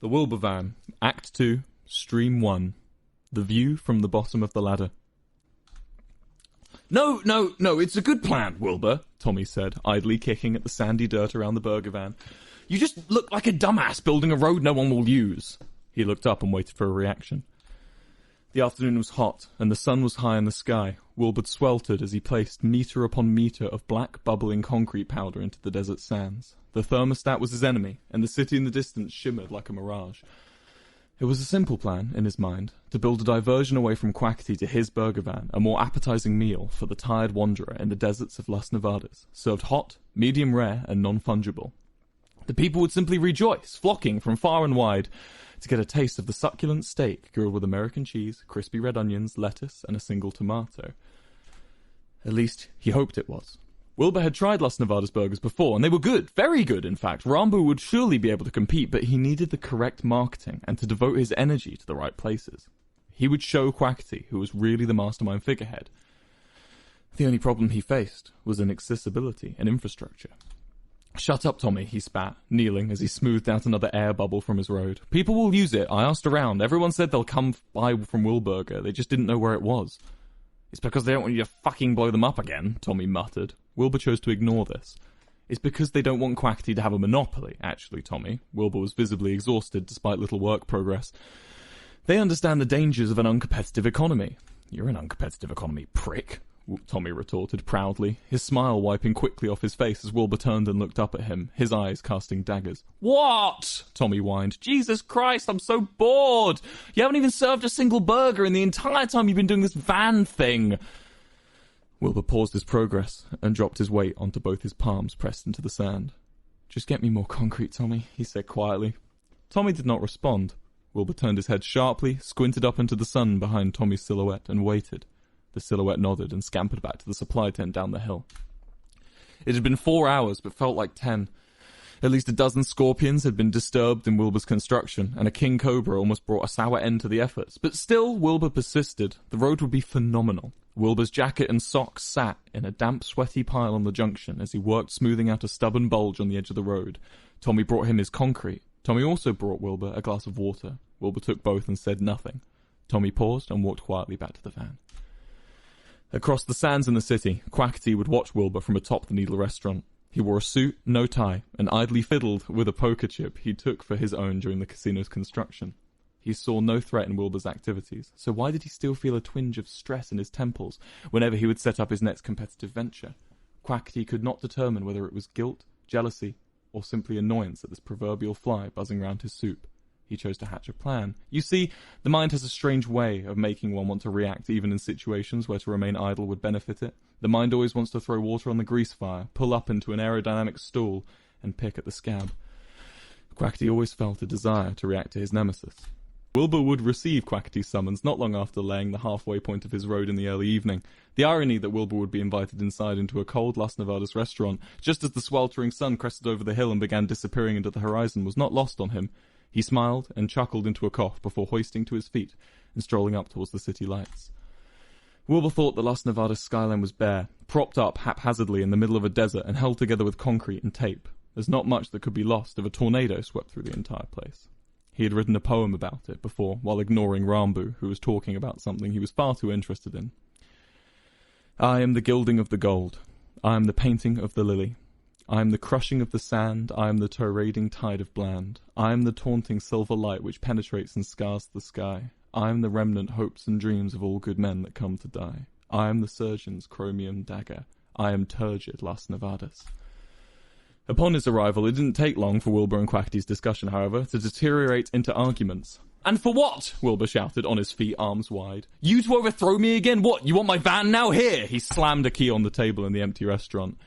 The Wilbur Van, Act 2, Stream 1. The view from the bottom of the ladder. No, it's a good plan, Wilbur, Tommy said, idly kicking at the sandy dirt around the burger van. You just look like a dumbass building a road no one will use. He looked up and waited for a reaction. The afternoon was hot, and the sun was high in the sky. Wilbur sweltered as he placed metre upon metre of black, bubbling concrete powder into the desert sands. The thermostat was his enemy, and the city in the distance shimmered like a mirage. It was a simple plan, in his mind, to build a diversion away from Quackity to his burger van, a more appetizing meal for the tired wanderer in the deserts of Las Nevadas, served hot, medium rare, and non-fungible. The people would simply rejoice, flocking from far and wide, to get a taste of the succulent steak grilled with American cheese, crispy red onions, lettuce, and a single tomato. At least, he hoped it was. Wilbur had tried Las Nevadas burgers before, and they were good, very good in fact. Rambo would surely be able to compete, but he needed the correct marketing and to devote his energy to the right places. He would show Quackity who was really the mastermind figurehead. The only problem he faced was inaccessibility and infrastructure. Shut up, Tommy, he spat, kneeling as he smoothed out another air bubble from his road. People will use it. I asked around. Everyone said they'll come by from Wilburger. They just didn't know where it was. It's because they don't want you to fucking blow them up again, Tommy muttered. Wilbur chose to ignore this. It's because they don't want Quackity to have a monopoly, actually, Tommy. Wilbur was visibly exhausted despite little work progress. They understand the dangers of an uncompetitive economy. You're an uncompetitive economy, prick, Tommy retorted proudly, his smile wiping quickly off his face as Wilbur turned and looked up at him, his eyes casting daggers. What? Tommy whined. Jesus Christ, I'm so bored. You haven't even served a single burger in the entire time you've been doing this van thing. Wilbur paused his progress and dropped his weight onto both his palms pressed into the sand. Just get me more concrete, Tommy, he said quietly. Tommy did not respond. Wilbur turned his head sharply, squinted up into the sun behind Tommy's silhouette, and waited. The silhouette nodded and scampered back to the supply tent down the hill. It had been 4 hours, but felt like 10. At least a dozen scorpions had been disturbed in Wilbur's construction, and a king cobra almost brought a sour end to the efforts. But still, Wilbur persisted. The road would be phenomenal. Wilbur's jacket and socks sat in a damp, sweaty pile on the junction as he worked smoothing out a stubborn bulge on the edge of the road. Tommy brought him his concrete. Tommy also brought Wilbur a glass of water. Wilbur took both and said nothing. Tommy paused and walked quietly back to the van. Across the sands in the city, Quackity would watch Wilbur from atop the Needle restaurant. He wore a suit, no tie, and idly fiddled with a poker chip he took for his own during the casino's construction. He saw no threat in Wilbur's activities, so why did he still feel a twinge of stress in his temples whenever he would set up his next competitive venture? Quackity could not determine whether it was guilt, jealousy, or simply annoyance at this proverbial fly buzzing round his soup. He chose to hatch a plan. You see, the mind has a strange way of making one want to react even in situations where to remain idle would benefit it. The mind always wants to throw water on the grease fire, pull up into an aerodynamic stool, and pick at the scab. Quackity always felt a desire to react to his nemesis. Wilbur would receive Quackity's summons not long after laying the halfway point of his road in the early evening. The irony that Wilbur would be invited inside into a cold Las Nevadas restaurant just as the sweltering sun crested over the hill and began disappearing into the horizon was not lost on him. He smiled and chuckled into a cough before hoisting to his feet and strolling up towards the city lights. Wilbur thought the Las Nevadas skyline was bare, propped up haphazardly in the middle of a desert and held together with concrete and tape. There's not much that could be lost if a tornado swept through the entire place. He had written a poem about it before, while ignoring Rambu, who was talking about something he was far too interested in. I am the gilding of the gold. I am the painting of the lily. I am the crushing of the sand, I am the torrading tide of bland. I am the taunting silver light which penetrates and scars the sky. I am the remnant hopes and dreams of all good men that come to die. I am the surgeon's chromium dagger. I am turgid Las Nevadas. Upon his arrival, it didn't take long for Wilbur and Quackity's discussion, however, to deteriorate into arguments. And for what? Wilbur shouted, on his feet, arms wide. You to overthrow me again? What, you want my van now? Here! He slammed a key on the table in the empty restaurant.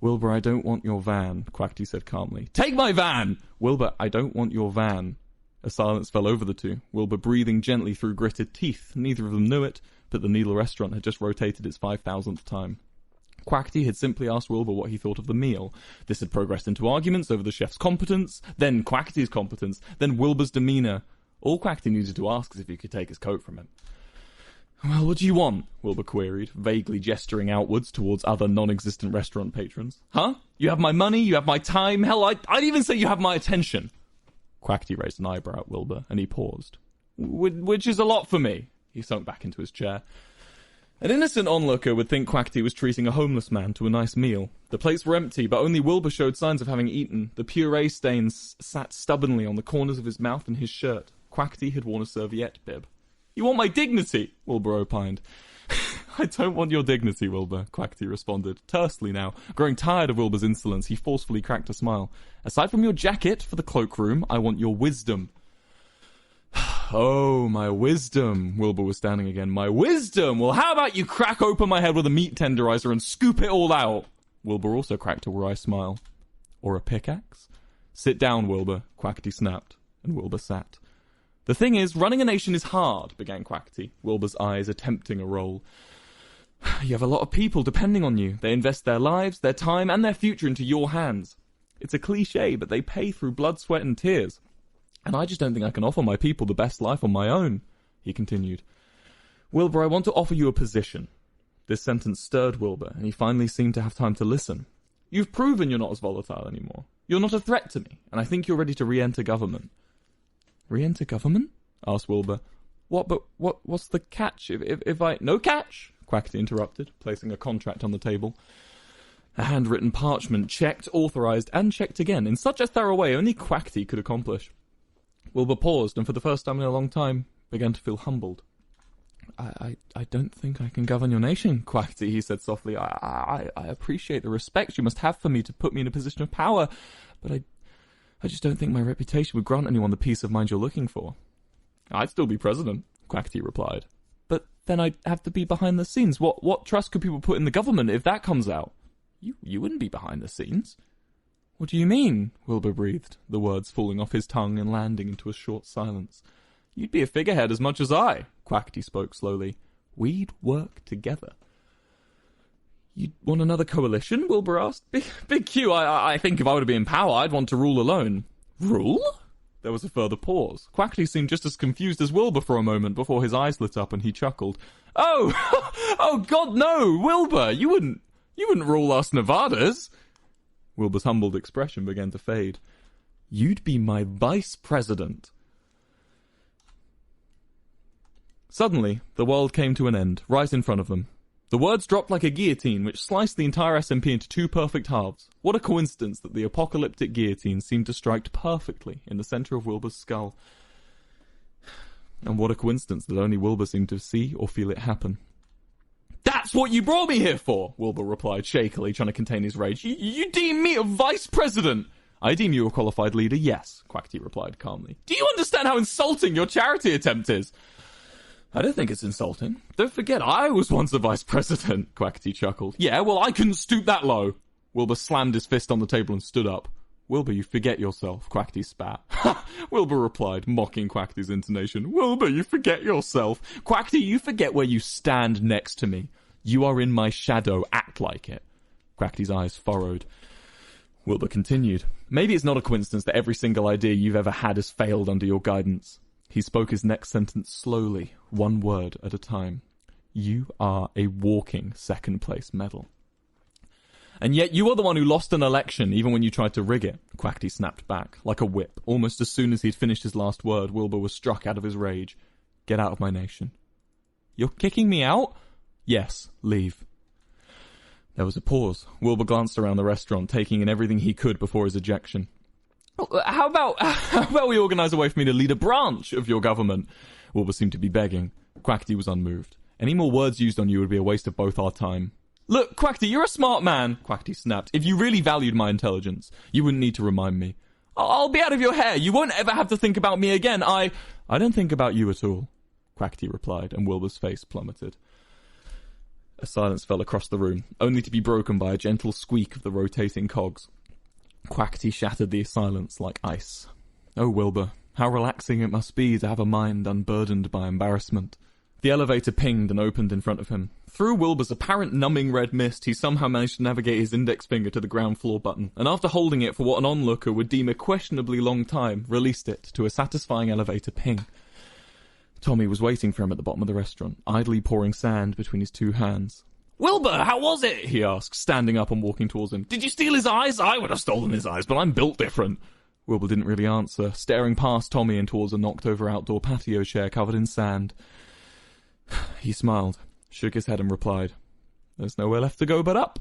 Wilbur, I don't want your van, Quackity said calmly. Take my van! Wilbur, I don't want your van. A silence fell over the two, Wilbur breathing gently through gritted teeth. Neither of them knew it, but the Needle restaurant had just rotated its 5,000th time. Quackity had simply asked Wilbur what he thought of the meal. This had progressed into arguments over the chef's competence, then Quackity's competence, then Wilbur's demeanour. All Quackity needed to ask is if he could take his coat from him. Well, what do you want? Wilbur queried, vaguely gesturing outwards towards other non-existent restaurant patrons. Huh? You have my money, you have my time, hell, I'd even say you have my attention. Quackity raised an eyebrow at Wilbur, and he paused. Which is a lot for me. He sunk back into his chair. An innocent onlooker would think Quackity was treating a homeless man to a nice meal. The plates were empty, but only Wilbur showed signs of having eaten. The puree stains sat stubbornly on the corners of his mouth and his shirt. Quackity had worn a serviette bib. "You want my dignity?" Wilbur opined. "I don't want your dignity, Wilbur," Quackity responded, tersely now. Growing tired of Wilbur's insolence, he forcefully cracked a smile. "Aside from your jacket for the cloakroom, I want your wisdom." "Oh, my wisdom." Wilbur was standing again. "My wisdom! Well, how about you crack open my head with a meat tenderizer and scoop it all out?" Wilbur also cracked a wry smile. "Or a pickaxe?" "Sit down, Wilbur," Quackity snapped, and Wilbur sat. "The thing is, running a nation is hard," began Quackity, Wilbur's eyes attempting a roll. "You have a lot of people depending on you. They invest their lives, their time, and their future into your hands. It's a cliche, but they pay through blood, sweat, and tears. And I just don't think I can offer my people the best life on my own," he continued. "Wilbur, I want to offer you a position." This sentence stirred Wilbur, and he finally seemed to have time to listen. "You've proven you're not as volatile anymore. You're not a threat to me, and I think you're ready to re-enter government." "Re-enter government?" asked Wilbur. What's the catch? If I... "No catch," Quackity interrupted, placing a contract on the table. A handwritten parchment, checked, authorized, and checked again, in such a thorough way only Quackity could accomplish. Wilbur paused, and for the first time in a long time, began to feel humbled. I don't think I can govern your nation, Quackity," he said softly. I appreciate the respect you must have for me to put me in a position of power, but I just don't think my reputation would grant anyone the peace of mind you're looking for." "I'd still be president," Quackity replied. "But then I'd have to be behind the scenes. What trust could people put in the government if that comes out?" You wouldn't be behind the scenes." "What do you mean?" Wilbur breathed, the words falling off his tongue and landing into a short silence. "You'd be a figurehead as much as I," Quackity spoke slowly. "We'd work together." "You'd want another coalition?" Wilbur asked. Big Q, I think if I were to be in power, I'd want to rule alone." "Rule?" There was a further pause. Quackity seemed just as confused as Wilbur for a moment before his eyes lit up and he chuckled. "Oh, oh God, no, Wilbur, you wouldn't rule us Nevadas." Wilbur's humbled expression began to fade. "You'd be my vice president." Suddenly, the world came to an end, right in front of them. The words dropped like a guillotine, which sliced the entire SMP into two perfect halves. What a coincidence that the apocalyptic guillotine seemed to strike perfectly in the center of Wilbur's skull. And what a coincidence that only Wilbur seemed to see or feel it happen. "That's what you brought me here for," Wilbur replied shakily, trying to contain his rage. You deem me a vice president?" "I deem you a qualified leader, yes," Quackity replied calmly. "Do you understand how insulting your charity attempt is?" "I don't think it's insulting. Don't forget, I was once a vice president," Quackity chuckled. "Yeah, well, I couldn't stoop that low." Wilbur slammed his fist on the table and stood up. "Wilbur, you forget yourself," Quackity spat. "Ha!" Wilbur replied, mocking Quackity's intonation. "Wilbur, you forget yourself. Quackity, you forget where you stand next to me. You are in my shadow. Act like it." Quackity's eyes furrowed. Wilbur continued. "Maybe it's not a coincidence that every single idea you've ever had has failed under your guidance." He spoke his next sentence slowly, one word at a time. "You are a walking second-place medal." "And yet you are the one who lost an election, even when you tried to rig it," Quackity snapped back, like a whip. Almost as soon as he'd finished his last word, Wilbur was struck out of his rage. "Get out of my nation." "You're kicking me out?" "Yes, leave." There was a pause. Wilbur glanced around the restaurant, taking in everything he could before his ejection. How about we organise a way for me to lead a branch of your government?" Wilbur seemed to be begging. Quackity was unmoved. "Any more words used on you would be a waste of both our time." "Look, Quackity, you're a smart man," Quackity snapped. "If you really valued my intelligence, you wouldn't need to remind me." "I'll be out of your hair. You won't ever have to think about me again. I don't think about you at all," Quackity replied, and Wilbur's face plummeted. A silence fell across the room, only to be broken by a gentle squeak of the rotating cogs. Quackity shattered the silence like ice. Oh, Wilbur, how relaxing it must be to have a mind unburdened by embarrassment. The elevator pinged and opened in front of him. Through Wilbur's apparent numbing red mist, he somehow managed to navigate his index finger to the ground floor button, and after holding it for what an onlooker would deem a questionably long time, released it to a satisfying elevator ping. Tommy was waiting for him at the bottom of the restaurant, idly pouring sand between his two hands. "Wilbur, how was it?" he asked, standing up and walking towards him. "Did you steal his eyes? I would have stolen his eyes, but I'm built different." Wilbur didn't really answer, staring past Tommy and towards a knocked-over outdoor patio chair covered in sand. He smiled, shook his head and replied, "There's nowhere left to go but up."